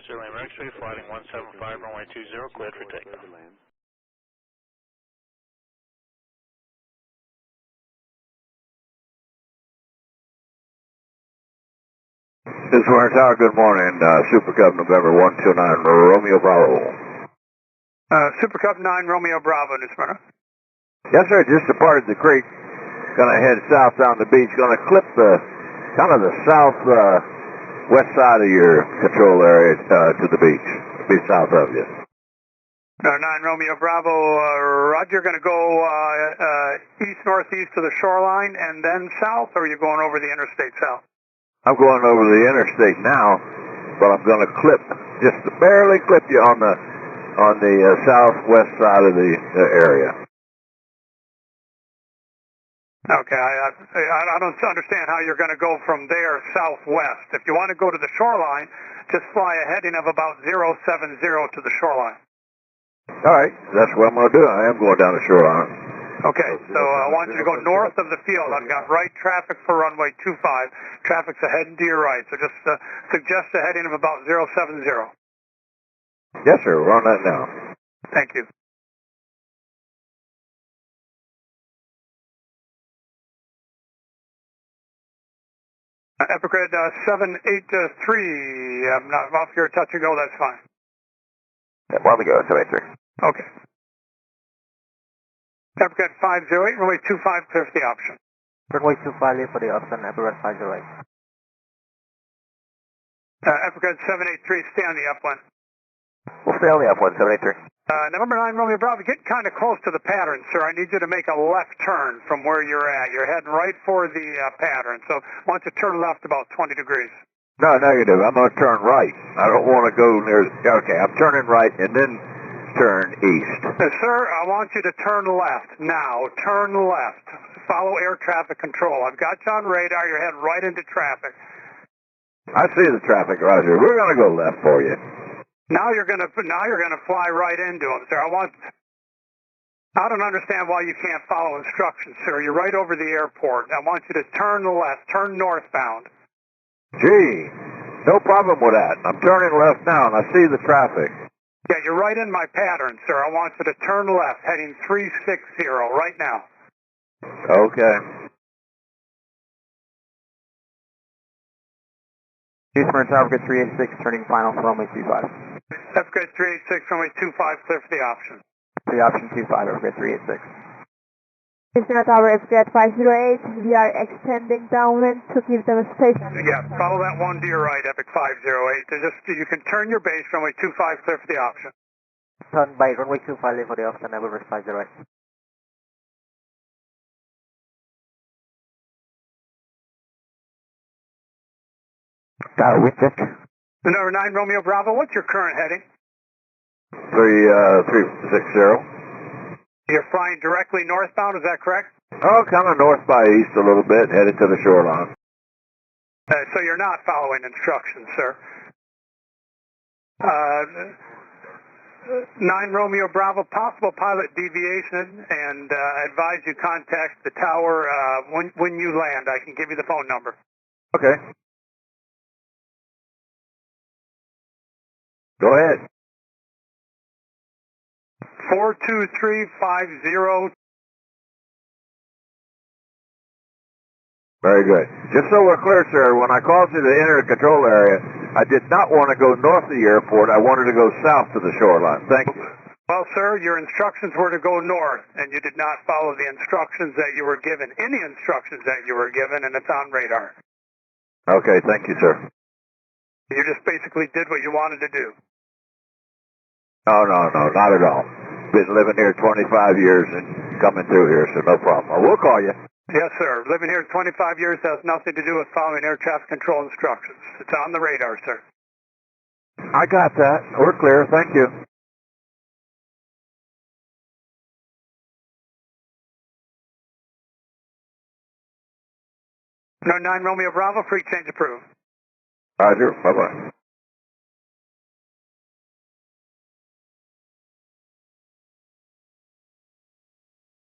Lima X-ray, flighting 175, runway 20, cleared for takeoff. This is Warren Tower, good morning. Super Cub November 129, Romeo Bravo. Super Cub 9, Romeo Bravo, New Smyrna. Yes, sir, just departed the creek. Gonna head south down the beach. Gonna clip the, kind of the south-west side of your control area to the beach. Be south of you. 9 Romeo Bravo, Roger, gonna go east-northeast to the shoreline and then south, or are you going over the interstate south? I'm going over the interstate now, but I'm going to clip, just barely clip you on the southwest side of the area. Okay, I don't understand how you're going to go from there southwest. If you want to go to the shoreline, just fly a heading of about 070 to the shoreline. All right, that's what I'm going to do. I am going down the shoreline. Okay, so I want you to go north of the field. I've got right traffic for runway 25. Traffic's heading to your right, so just suggest a heading of about 070. Yes, sir. We're on that now. Thank you. Epicred 783. I'm not off your touch and go. That's fine. Yeah, why don't we go 783? Okay. Epicred 508, runway 25, clear for the option. Runway 25, leave for the option, Epicred 508. Epicred 783, stay on the upwind. We'll stay on the upwind, 783. Number 9, Romeo Bravo, getting kind of close to the pattern, sir. I need you to make a left turn from where you're at. You're heading right for the pattern, so why don't you turn left about 20 degrees? No, negative. I'm going to turn right. I don't want to go near... Okay, I'm turning right and then turn east. Sir, I want you to turn left now. Turn left. Follow air traffic control. I've got you on radar. You're heading right into traffic. I see the traffic, Roger. We're going to go left for you. Now you're going to fly right into them, sir. I don't understand why you can't follow instructions, sir. You're right over the airport. I want you to turn left. Turn northbound. Gee, no problem with that. I'm turning left now and I see the traffic. Yeah, you're right in my pattern, sir. I want you to turn left, heading 360 right now. Okay. Eastern Tower, get 386, turning final for runway 25. That's good, 386, runway 25, clear for the option. The option 25, Epicred 386. Eastern Tower, Epicred 508, we are extending downwind to keep them station. Yeah, follow that one to your right, Epic 508. You can turn your base, runway 25, clear for the option. Turn by runway 25, leave for the option, Epicred 508. Wind check. Number 9, Romeo Bravo, what's your current heading? 360. You're flying directly northbound, is that correct? Oh, kind of north by east a little bit, headed to the shoreline. So you're not following instructions, sir. 9 Romeo Bravo, possible pilot deviation, and advise you contact the tower when you land. I can give you the phone number. Okay. Go ahead. 42350. Very good. Just so we're clear, sir, when I called you to enter the control area, I did not want to go north of the airport. I wanted to go south to the shoreline. Thank you. Well, sir, your instructions were to go north, and you did not follow the instructions that you were given. Any instructions that you were given, and it's on radar. Okay, thank you, sir. You just basically did what you wanted to do. No, not at all. Been living here 25 years and coming through here, so no problem. I will call you. Yes, sir. Living here 25 years has nothing to do with following air traffic control instructions. It's on the radar, sir. I got that. We're clear. Thank you. No 9 Romeo Bravo, free change approved. Roger. Bye-bye.